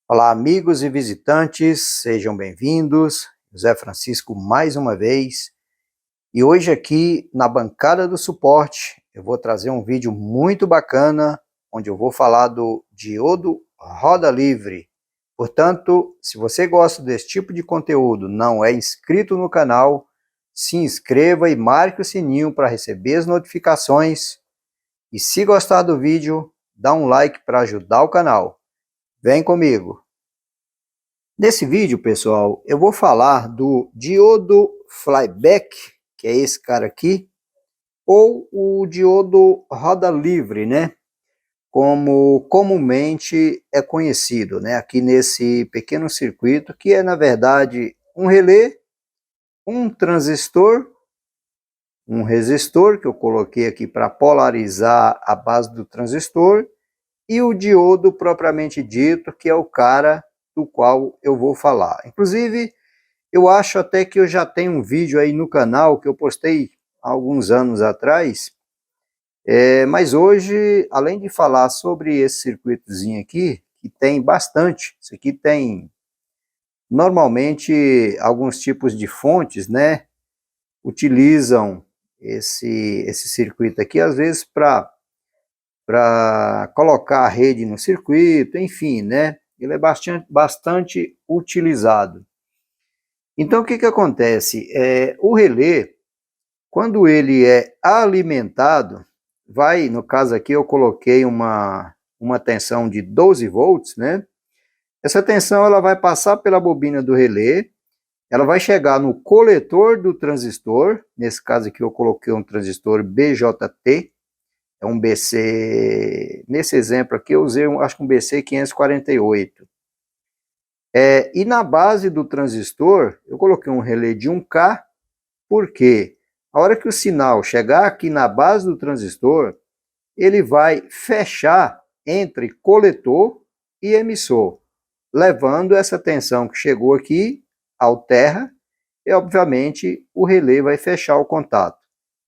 Olá, amigos e visitantes, sejam bem-vindos. José Francisco mais uma vez. E hoje aqui na bancada do suporte, eu vou trazer um vídeo muito bacana, onde eu vou falar do diodo roda livre. Portanto, se você gosta desse tipo de conteúdo, não é inscrito no canal, se inscreva e marque o sininho para receber as notificações. E se gostar do vídeo, dá um like para ajudar o canal. Vem comigo! Nesse vídeo, pessoal, eu vou falar do diodo flyback, que é esse cara aqui, ou o diodo roda livre, né? Como comumente é conhecido, né? Aqui nesse pequeno circuito, que é na verdade um relé, um transistor, um resistor, que eu coloquei aqui para polarizar a base do transistor, e o diodo propriamente dito, que é o cara do qual eu vou falar. Inclusive, eu acho até que eu já tenho um vídeo aí no canal que eu postei há alguns anos atrás, mas hoje, além de falar sobre esse circuitozinho aqui, que tem bastante, isso aqui tem normalmente alguns tipos de fontes, né, utilizam esse circuito aqui, às vezes para colocar a rede no circuito, enfim, né, ele é bastante utilizado. Então, o que acontece? O relé, quando ele é alimentado, no caso aqui eu coloquei uma tensão de 12 volts, né? Essa tensão ela vai passar pela bobina do relé, ela vai chegar no coletor do transistor, nesse caso aqui eu coloquei um transistor BJT, é um BC, nesse exemplo aqui eu usei, acho que um BC 548. E na base do transistor, eu coloquei um relé de 1K, porque a hora que o sinal chegar aqui na base do transistor, ele vai fechar entre coletor e emissor, levando essa tensão que chegou aqui ao terra, e obviamente o relé vai fechar o contato.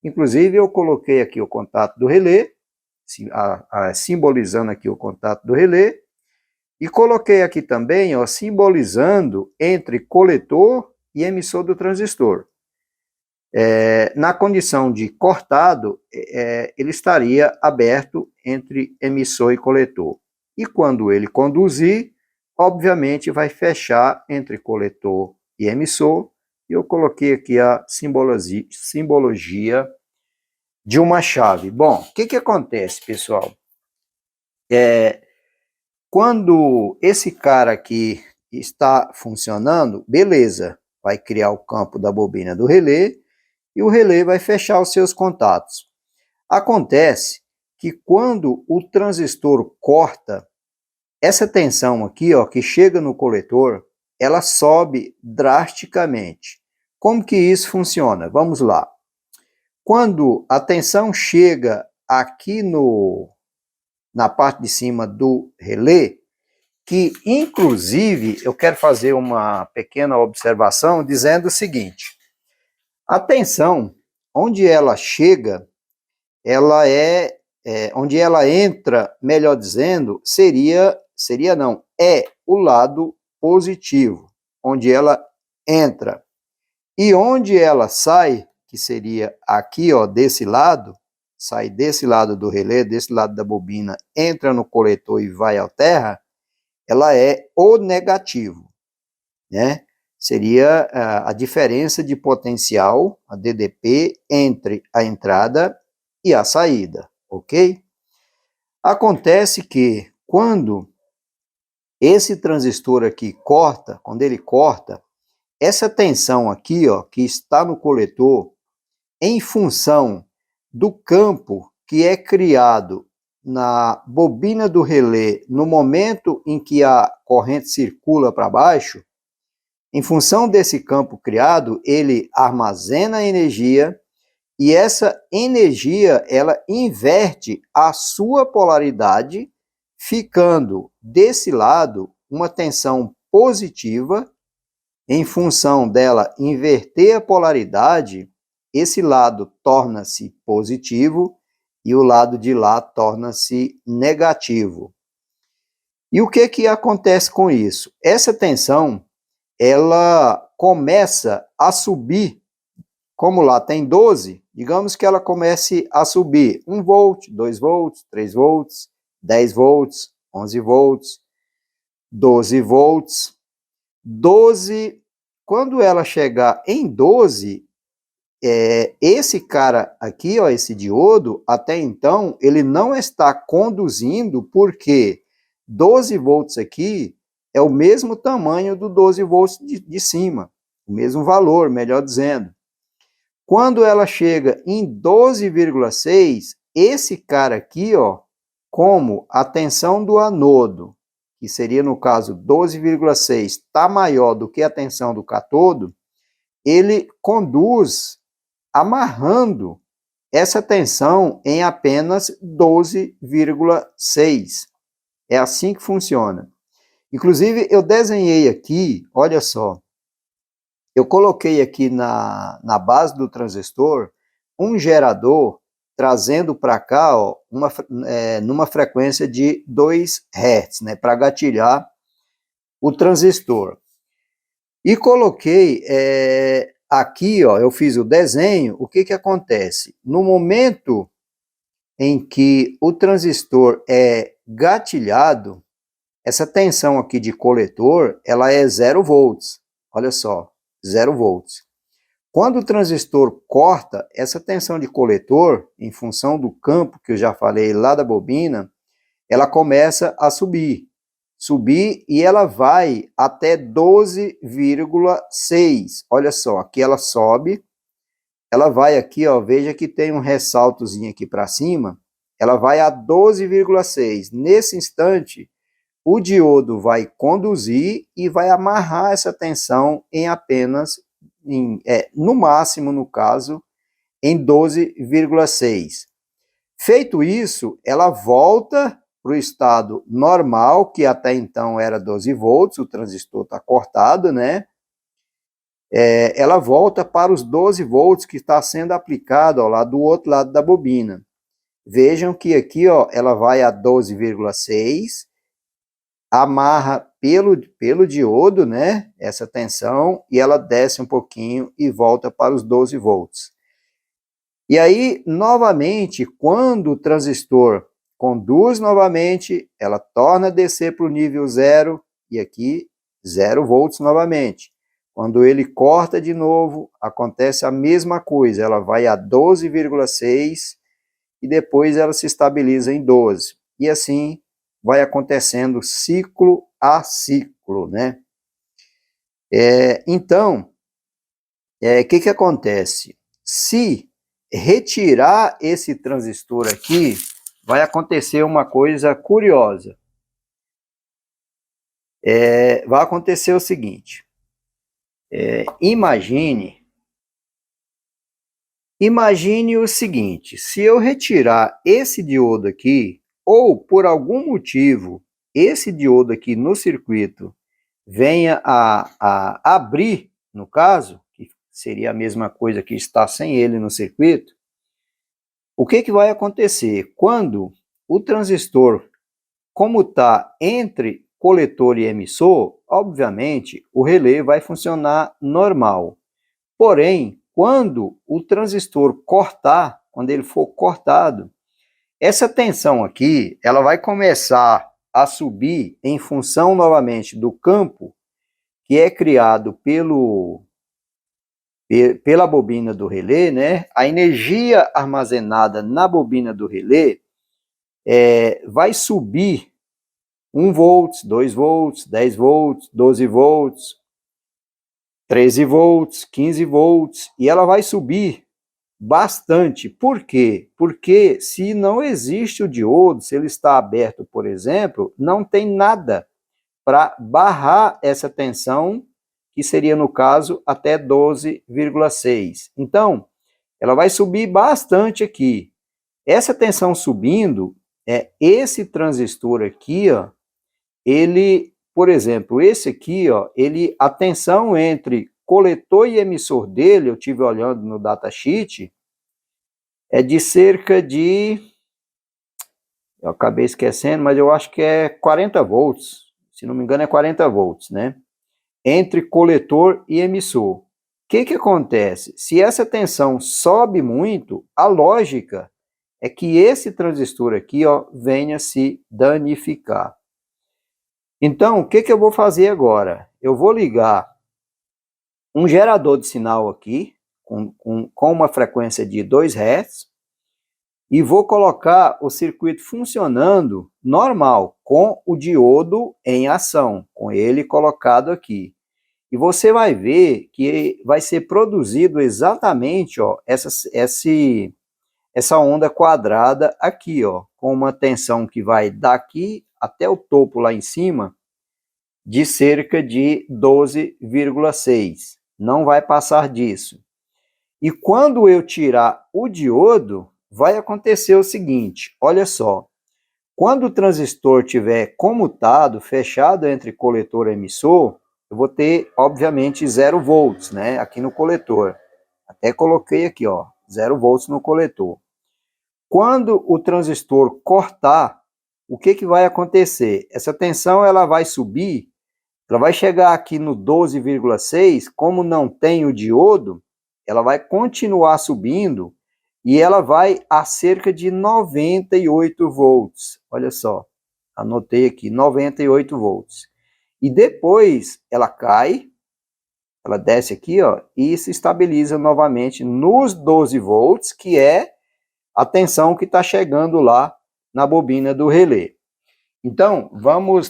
Inclusive eu coloquei aqui o contato do relé, simbolizando aqui o contato do relé, e coloquei aqui também, ó, simbolizando entre coletor e emissor do transistor. Na condição de cortado, ele estaria aberto entre emissor e coletor. E quando ele conduzir, obviamente vai fechar entre coletor e emissor. E eu coloquei aqui a simbologia de uma chave. Bom, o que acontece, pessoal? Quando esse cara aqui está funcionando, beleza, vai criar o campo da bobina do relé, e o relé vai fechar os seus contatos. Acontece que quando o transistor corta, essa tensão aqui, ó, que chega no coletor, ela sobe drasticamente. Como que isso funciona? Vamos lá. Quando a tensão chega aqui na parte de cima do relé, que inclusive eu quero fazer uma pequena observação dizendo o seguinte: a tensão, onde ela chega, ela onde ela entra, melhor dizendo, é o lado positivo, onde ela entra. E onde ela sai, que seria aqui, ó, desse lado, sai desse lado do relé, desse lado da bobina, entra no coletor e vai ao terra, ela é o negativo, né? Seria a diferença de potencial, a DDP, entre a entrada e a saída, ok? Acontece que quando esse transistor aqui corta, quando ele corta, essa tensão aqui, ó, que está no coletor, em função do campo que é criado na bobina do relé no momento em que a corrente circula para baixo, em função desse campo criado, ele armazena energia e essa energia ela inverte a sua polaridade, ficando desse lado uma tensão positiva. Em função dela inverter a polaridade, esse lado torna-se positivo e o lado de lá torna-se negativo. E o que acontece com isso? Essa tensão, ela começa a subir, como lá tem 12, digamos que ela comece a subir 1 volt, 2 volts, 3 volts, 10 volts, 11 volts, 12 volts, 12, quando ela chegar em 12, esse cara aqui, ó, esse diodo, até então, ele não está conduzindo, porque 12 volts aqui é o mesmo tamanho do 12 volts de cima, o mesmo valor, melhor dizendo. Quando ela chega em 12,6, esse cara aqui, ó, como a tensão do anodo, que seria no caso 12,6, está maior do que a tensão do catodo, ele conduz amarrando essa tensão em apenas 12,6. É assim que funciona. Inclusive, eu desenhei aqui, olha só, eu coloquei aqui na base do transistor um gerador trazendo para cá, ó, numa frequência de 2 Hz, né, para gatilhar o transistor. E coloquei aqui, ó, eu fiz o desenho, o que acontece? No momento em que o transistor é gatilhado, essa tensão aqui de coletor, ela é 0 volts, olha só, 0 volts. Quando o transistor corta, essa tensão de coletor, em função do campo que eu já falei lá da bobina, ela começa a subir e ela vai até 12,6. Olha só, aqui ela sobe, ela vai aqui, ó, veja que tem um ressaltozinho aqui para cima, ela vai a 12,6. Nesse instante, o diodo vai conduzir e vai amarrar essa tensão em apenas, no máximo, no caso, em 12,6. Feito isso, ela volta para o estado normal, que até então era 12 volts, o transistor está cortado, né? Ela volta para os 12 volts que está sendo aplicado, ó, lá do outro lado da bobina. Vejam que aqui, ó, ela vai a 12,6, amarra pelo diodo, né, essa tensão, e ela desce um pouquinho e volta para os 12 volts. E aí, novamente, quando o transistor conduz novamente, ela torna a descer para o nível 0, e aqui 0 volts novamente. Quando ele corta de novo, acontece a mesma coisa, ela vai a 12,6 e depois ela se estabiliza em 12. E assim vai acontecendo ciclo a ciclo, né? Então, o que acontece? Se retirar esse transistor aqui, vai acontecer uma coisa curiosa. Vai acontecer o seguinte, imagine o seguinte, se eu retirar esse diodo aqui, ou por algum motivo, esse diodo aqui no circuito venha a abrir, no caso, que seria a mesma coisa que está sem ele no circuito, o que vai acontecer? Quando o transistor, como está entre coletor e emissor, obviamente o relé vai funcionar normal. Porém, quando o transistor cortar, quando ele for cortado, essa tensão aqui, ela vai começar a subir em função novamente do campo que é criado pela bobina do relé, né? A energia armazenada na bobina do relé vai subir 1 volts, 2 volts, 10 volts, 12 volts, 13 volts, 15 volts, e ela vai subir bastante. Por quê? Porque se não existe o diodo, se ele está aberto, por exemplo, não tem nada para barrar essa tensão, que seria, no caso, até 12,6. Então, ela vai subir bastante aqui. Essa tensão subindo, esse transistor aqui, ó, ele, por exemplo, esse aqui, ó, a tensão entre coletor e emissor dele, eu tive olhando no datasheet, é de cerca de Eu acabei esquecendo, mas eu acho que é 40 volts. Se não me engano, é 40 volts, né? Entre coletor e emissor. O que acontece? Se essa tensão sobe muito, a lógica é que esse transistor aqui, ó, venha se danificar. Então, o que eu vou fazer agora? Eu vou ligar um gerador de sinal aqui, com uma frequência de 2 Hz, e vou colocar o circuito funcionando normal, com o diodo em ação, com ele colocado aqui. E você vai ver que vai ser produzido exatamente, ó, essa onda quadrada aqui, ó, com uma tensão que vai daqui até o topo lá em cima, de cerca de 12,6. Não vai passar disso. E quando eu tirar o diodo, vai acontecer o seguinte, olha só. Quando o transistor estiver comutado, fechado entre coletor e emissor, eu vou ter, obviamente, 0 volts, né, aqui no coletor. Até coloquei aqui, ó, 0 volts no coletor. Quando o transistor cortar, o que vai acontecer? Essa tensão ela vai subir, ela vai chegar aqui no 12,6, como não tem o diodo, ela vai continuar subindo e ela vai a cerca de 98 volts. Olha só, anotei aqui, 98 volts. E depois ela cai, ela desce aqui, ó, e se estabiliza novamente nos 12 volts, que é a tensão que está chegando lá na bobina do relé. Então,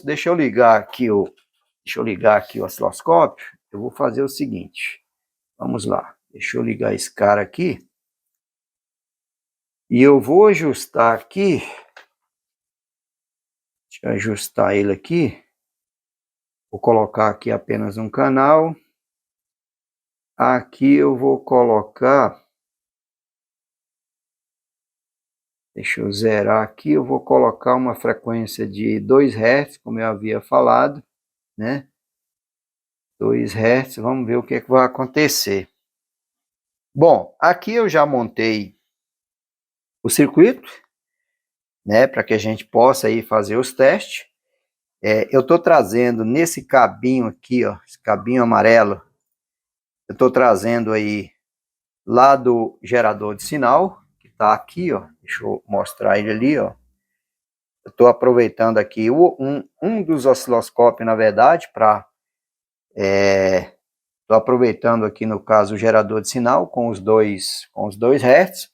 deixa eu ligar aqui o osciloscópio. Eu vou fazer o seguinte, vamos lá, deixa eu ligar esse cara aqui, e eu vou ajustar aqui, deixa eu ajustar ele aqui, vou colocar aqui apenas um canal, aqui eu vou colocar, deixa eu zerar aqui, eu vou colocar uma frequência de 2 Hz, como eu havia falado, né? 2 Hz, vamos ver o que vai acontecer. Bom, aqui eu já montei o circuito, né, para que a gente possa aí fazer os testes. Eu estou trazendo nesse cabinho aqui, ó, esse cabinho amarelo, eu estou trazendo aí lá do gerador de sinal, que está aqui, ó, deixa eu mostrar ele ali, ó. Eu estou aproveitando aqui um dos osciloscópios, na verdade, para... Estou aproveitando aqui, no caso, o gerador de sinal com os dois Hz.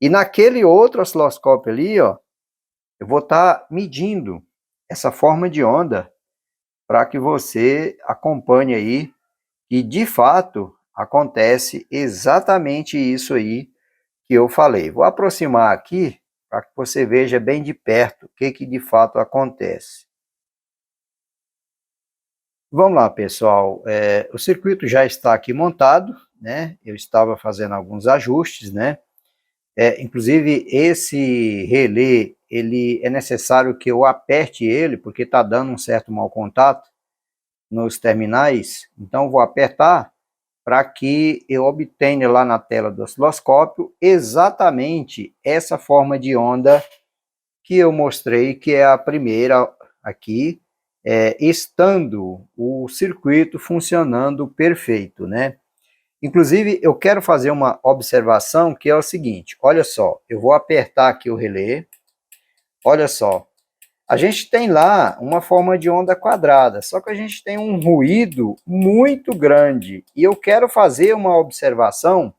E naquele outro osciloscópio ali, ó, eu vou estar medindo essa forma de onda para que você acompanhe aí que de fato acontece exatamente isso aí que eu falei. Vou aproximar aqui para que você veja bem de perto o que de fato acontece. Vamos lá, pessoal, o circuito já está aqui montado, né? Eu estava fazendo alguns ajustes, né? Inclusive esse relé, ele é necessário que eu aperte ele, porque está dando um certo mau contato nos terminais, então vou apertar para que eu obtenha lá na tela do osciloscópio exatamente essa forma de onda que eu mostrei, que é a primeira aqui, estando o circuito funcionando perfeito, né? Inclusive, eu quero fazer uma observação que é o seguinte, olha só, eu vou apertar aqui o relé, olha só, a gente tem lá uma forma de onda quadrada, só que a gente tem um ruído muito grande, e eu quero fazer uma observação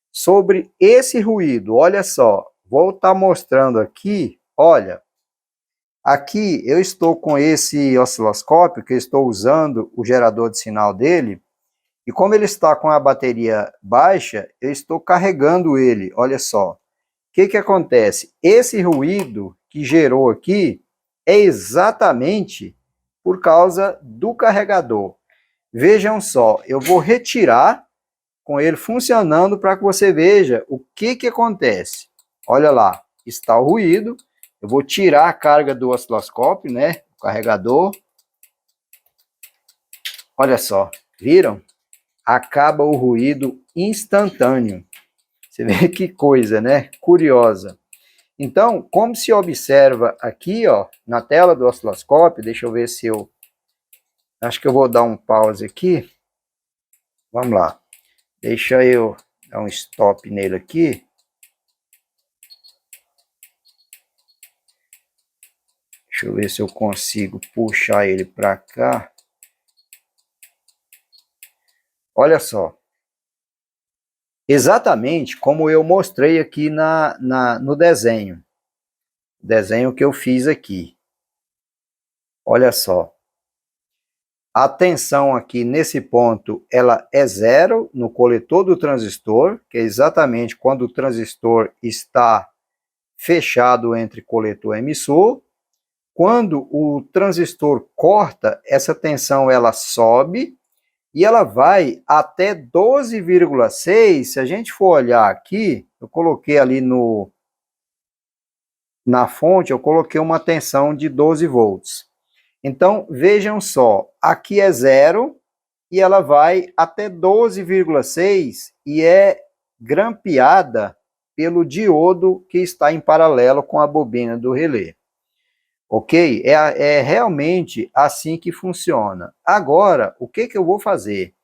sobre esse ruído, olha só, vou estar mostrando aqui, olha, aqui eu estou com esse osciloscópio, que eu estou usando o gerador de sinal dele, e como ele está com a bateria baixa, eu estou carregando ele, olha só. O que acontece? Esse ruído que gerou aqui é exatamente por causa do carregador. Vejam só, eu vou retirar com ele funcionando para que você veja o que acontece. Olha lá, está o ruído, eu vou tirar a carga do osciloscópio, né, o carregador. Olha só, viram? Acaba o ruído instantâneo. Você vê que coisa, né? Curiosa. Então, como se observa aqui, ó, na tela do osciloscópio, deixa eu ver se eu... Acho que eu vou dar um pause aqui. Vamos lá. Deixa eu dar um stop nele aqui. Deixa eu ver se eu consigo puxar ele para cá. Olha só. Exatamente como eu mostrei aqui no desenho. Desenho que eu fiz aqui. Olha só. A tensão aqui nesse ponto, ela é zero no coletor do transistor, que é exatamente quando o transistor está fechado entre coletor e emissor. Quando o transistor corta, essa tensão ela sobe e ela vai até 12,6. Se a gente for olhar aqui, eu coloquei ali na fonte, eu coloquei uma tensão de 12 volts. Então, vejam só, aqui é zero e ela vai até 12,6 e é grampeada pelo diodo que está em paralelo com a bobina do relé. Ok? É realmente assim que funciona. Agora, o que eu vou fazer?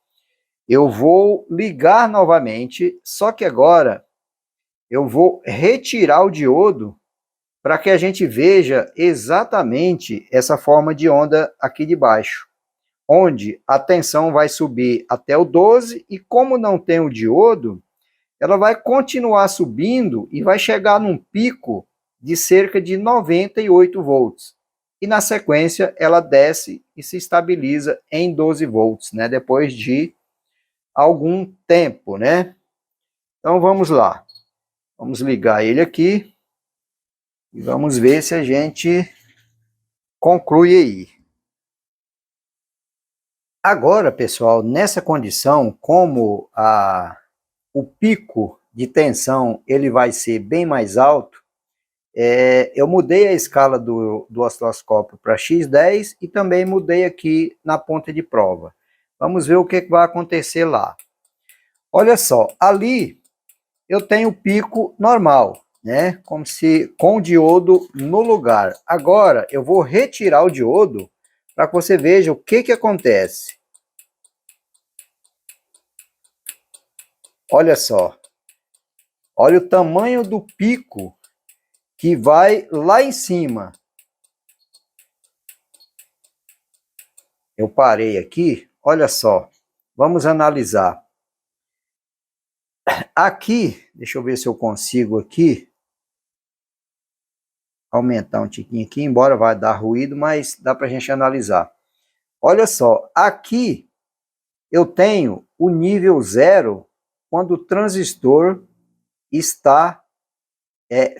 Eu vou ligar novamente, só que agora eu vou retirar o diodo para que a gente veja exatamente essa forma de onda aqui de baixo, onde a tensão vai subir até o 12 e como não tem o diodo, ela vai continuar subindo e vai chegar num pico de cerca de 98 volts. E na sequência ela desce e se estabiliza em 12 volts, né, depois de algum tempo, né? Então vamos lá. Vamos ligar ele aqui e vamos ver se a gente conclui aí. Agora, pessoal, nessa condição, como o pico de tensão ele vai ser bem mais alto, eu mudei a escala do osciloscópio para X10 e também mudei aqui na ponta de prova. Vamos ver o que vai acontecer lá. Olha só, ali eu tenho o pico normal, né? Como se com o diodo no lugar. Agora eu vou retirar o diodo para que você veja o que acontece. Olha só. Olha o tamanho do pico que vai lá em cima. Eu parei aqui, olha só. Vamos analisar. Aqui, deixa eu ver se eu consigo aqui aumentar um tiquinho aqui, embora vai dar ruído, mas dá para a gente analisar. Olha só, aqui eu tenho o nível zero quando o transistor está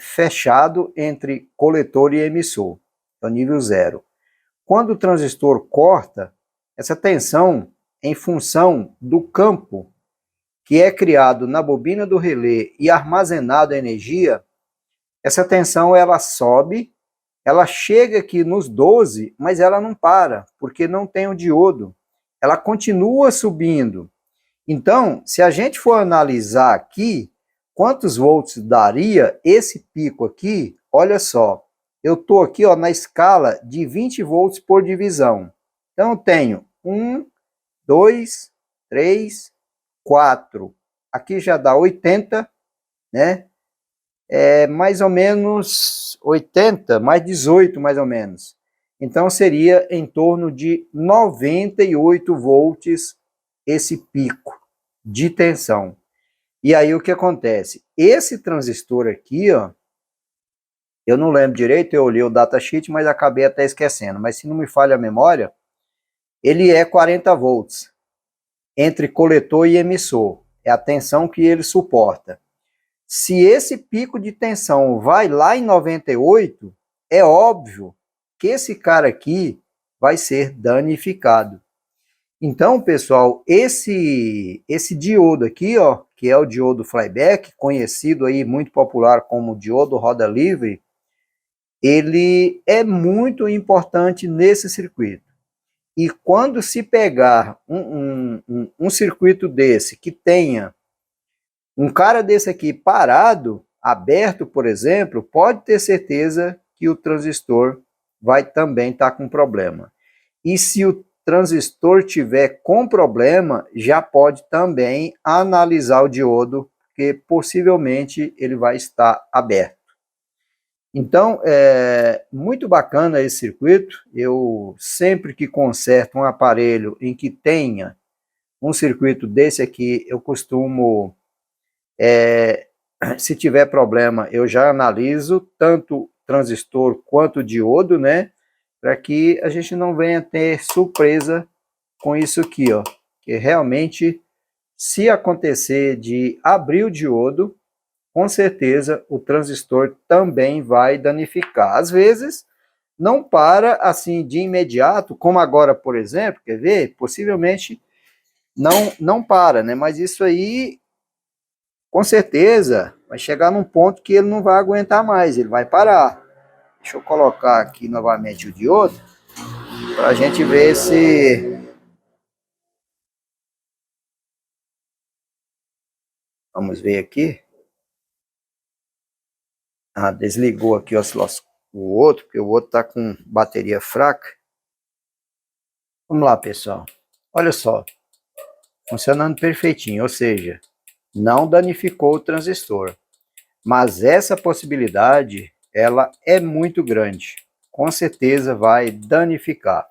fechado entre coletor e emissor. É o nível zero. Quando o transistor corta, essa tensão em função do campo que é criado na bobina do relé e armazenado a energia, essa tensão ela sobe, ela chega aqui nos 12, mas ela não para, porque não tem o diodo. Ela continua subindo. Então, se a gente for analisar aqui, quantos volts daria esse pico aqui, olha só, eu estou aqui ó, na escala de 20 volts por divisão. Então, eu tenho 1, 2, 3, 4. Aqui já dá 80, né? É mais ou menos 80, mais 18 mais ou menos. Então seria em torno de 98 volts esse pico de tensão. E aí o que acontece? Esse transistor aqui, ó, eu não lembro direito, eu olhei o datasheet, mas acabei até esquecendo. Mas se não me falha a memória, ele é 40 volts entre coletor e emissor. É a tensão que ele suporta. Se esse pico de tensão vai lá em 98, é óbvio que esse cara aqui vai ser danificado. Então, pessoal, esse diodo aqui, ó, que é o diodo flyback, conhecido aí muito popular como diodo roda livre, ele é muito importante nesse circuito. E quando se pegar um circuito desse que tenha um cara desse aqui parado, aberto, por exemplo, pode ter certeza que o transistor vai também estar com problema. E se o transistor tiver com problema, já pode também analisar o diodo, porque possivelmente ele vai estar aberto. Então, é muito bacana esse circuito. Eu sempre que conserto um aparelho em que tenha um circuito desse aqui, eu costumo, se tiver problema, eu já analiso tanto transistor quanto diodo, né? Para que a gente não venha ter surpresa com isso aqui, ó. Que realmente, se acontecer de abrir o diodo, com certeza o transistor também vai danificar. Às vezes, não para assim de imediato, como agora, por exemplo, quer ver? Possivelmente não para, né? Mas isso aí, com certeza, vai chegar num ponto que ele não vai aguentar mais, ele vai parar. Deixa eu colocar aqui novamente o diodo, para a gente ver se... Vamos ver aqui. Ah, desligou aqui o outro, porque o outro está com bateria fraca. Vamos lá, pessoal. Olha só, funcionando perfeitinho, ou seja, não danificou o transistor. Mas essa possibilidade, ela é muito grande. Com certeza vai danificar.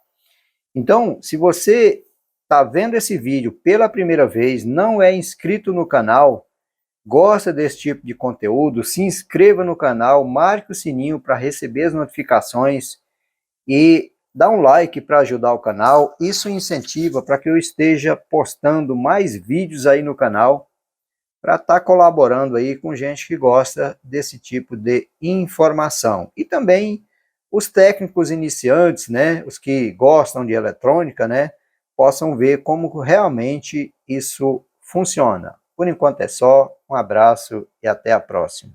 Então, se você está vendo esse vídeo pela primeira vez, não é inscrito no canal, gosta desse tipo de conteúdo, se inscreva no canal, marque o sininho para receber as notificações e dá um like para ajudar o canal. Isso incentiva para que eu esteja postando mais vídeos aí no canal, para estar colaborando aí com gente que gosta desse tipo de informação. E também os técnicos iniciantes, né, os que gostam de eletrônica, né, possam ver como realmente isso funciona. Por enquanto é só, um abraço e até a próxima.